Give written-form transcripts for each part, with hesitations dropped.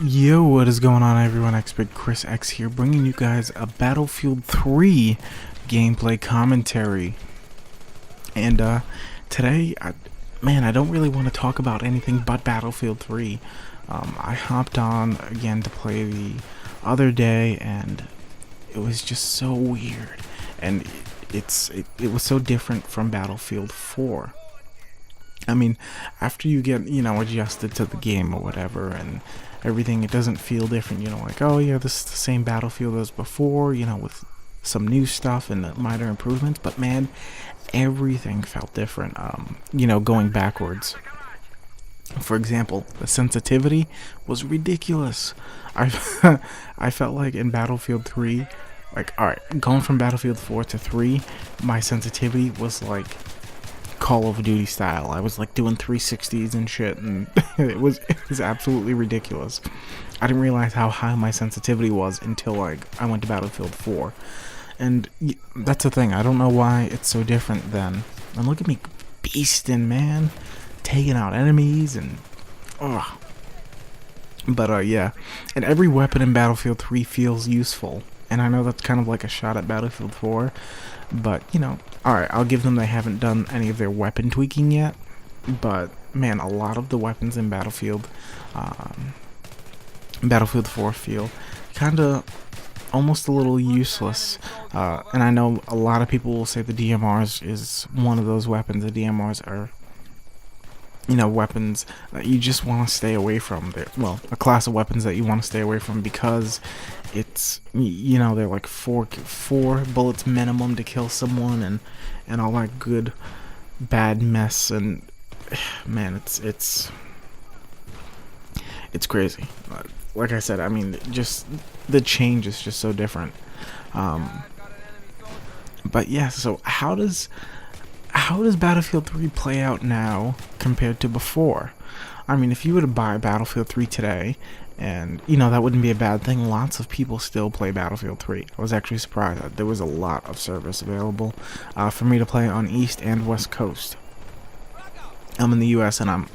Yo, what is going on everyone? xbiggchrisx here, bringing you guys a Battlefield 3 gameplay commentary. And today, I don't really want to talk about anything but Battlefield 3. I hopped on again to play the other day, and it was just so weird. And it was so different from Battlefield 4. I mean, after you get, adjusted to the game or whatever, and everything, it doesn't feel different, like, oh yeah, this is the same Battlefield as before, with some new stuff and minor improvements, but man, everything felt different, going backwards. For example, the sensitivity was ridiculous. I I felt like in Battlefield 3, like, alright, going from Battlefield 4 to 3, my sensitivity was like Call of Duty style. I was like doing 360s and shit, and it was absolutely ridiculous. I didn't realize how high my sensitivity was until like I went to Battlefield 4, and that's the thing. I don't know why it's so different then. And look at me beasting, man, taking out enemies and But yeah, and every weapon in Battlefield 3 feels useful. And I know that's kind of like a shot at Battlefield 4, but, alright, I'll give them they haven't done any of their weapon tweaking yet, but, man, a lot of the weapons in Battlefield 4 feel kind of almost a little useless, and I know a lot of people will say the DMRs is one of those weapons. The DMRs are weapons that you just want to stay away from. Well, a class of weapons that you want to stay away from because it's, they're like four bullets minimum to kill someone, and all that good bad mess, and man, it's crazy. Like I said, I mean, just the change is just so different. But yeah, so how does Battlefield 3 play out now compared to before? I mean, if you were to buy Battlefield 3 today, and, that wouldn't be a bad thing. Lots of people still play Battlefield 3. I was actually surprised that there was a lot of service available for me to play on East and West Coast. I'm in the US, and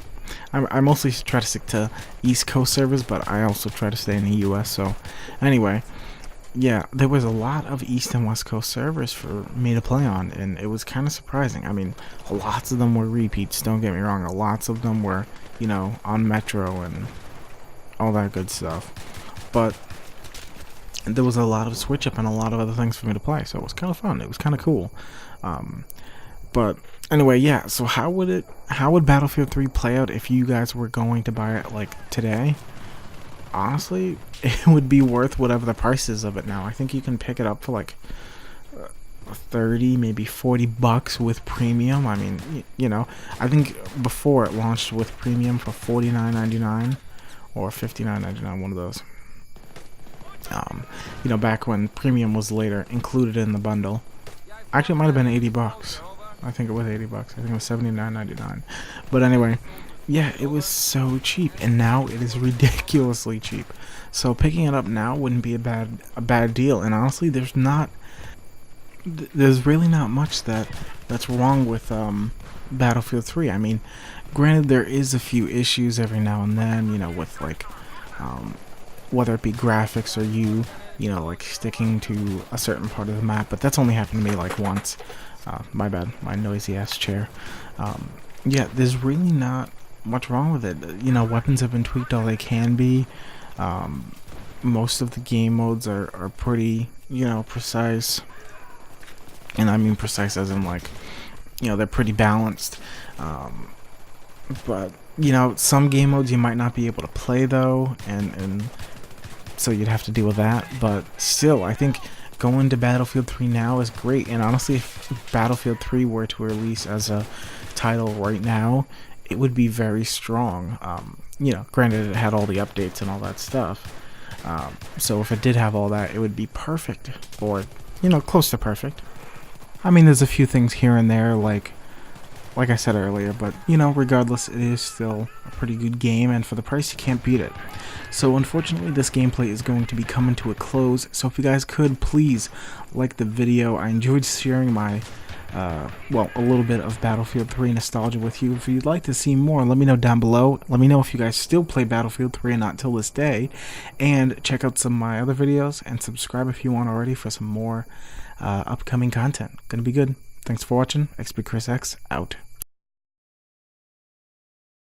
I mostly try to stick to East Coast servers, but I also try to stay in the US, so anyway. Yeah, there was a lot of East and West Coast servers for me to play on, and it was kind of surprising. I mean, lots of them were repeats, don't get me wrong. Lots of them were, on Metro and all that good stuff. But there was a lot of switch up and a lot of other things for me to play, so it was kind of fun. It was kind of cool. But anyway, yeah, so how would Battlefield 3 play out if you guys were going to buy it, like, today? Honestly, it would be worth whatever the price is of it now. I think you can pick it up for like 30, maybe $40 with premium. I mean, I think before it launched with premium for $49.99 or $59.99, one of those. Back when premium was later included in the bundle. Actually, it might have been $80. I think it was $80. I think it was $79.99. But anyway, yeah, it was so cheap, and now it is ridiculously cheap. So picking it up now wouldn't be a bad deal. And honestly, there's really not much that's wrong with Battlefield 3. I mean, granted, there is a few issues every now and then, with like whether it be graphics or like sticking to a certain part of the map. But that's only happened to me like once. My bad, my noisy ass chair. Yeah, there's really not much wrong with it. Weapons have been tweaked all they can be. Most of the game modes are pretty, precise. And I mean precise as in like, they're pretty balanced. But, some game modes you might not be able to play though, and so you'd have to deal with that. But still, I think going to Battlefield 3 now is great. And honestly, if Battlefield 3 were to release as a title right now, it would be very strong. Granted, it had all the updates and all that stuff. So if it did have all that, it would be perfect, or close to perfect. I mean, there's a few things here and there, like I said earlier, but regardless, it is still a pretty good game, and for the price, you can't beat it. So unfortunately, this gameplay is going to be coming to a close. So if you guys could please like the video. I enjoyed sharing my well, a little bit of Battlefield 3 nostalgia with you. If you'd like to see more, let me know down below. Let me know if you guys still play Battlefield 3 and not till this day. And check out some of my other videos and subscribe if you want already for some more upcoming content. Gonna be good. Thanks for watching. xbiggchrisx out.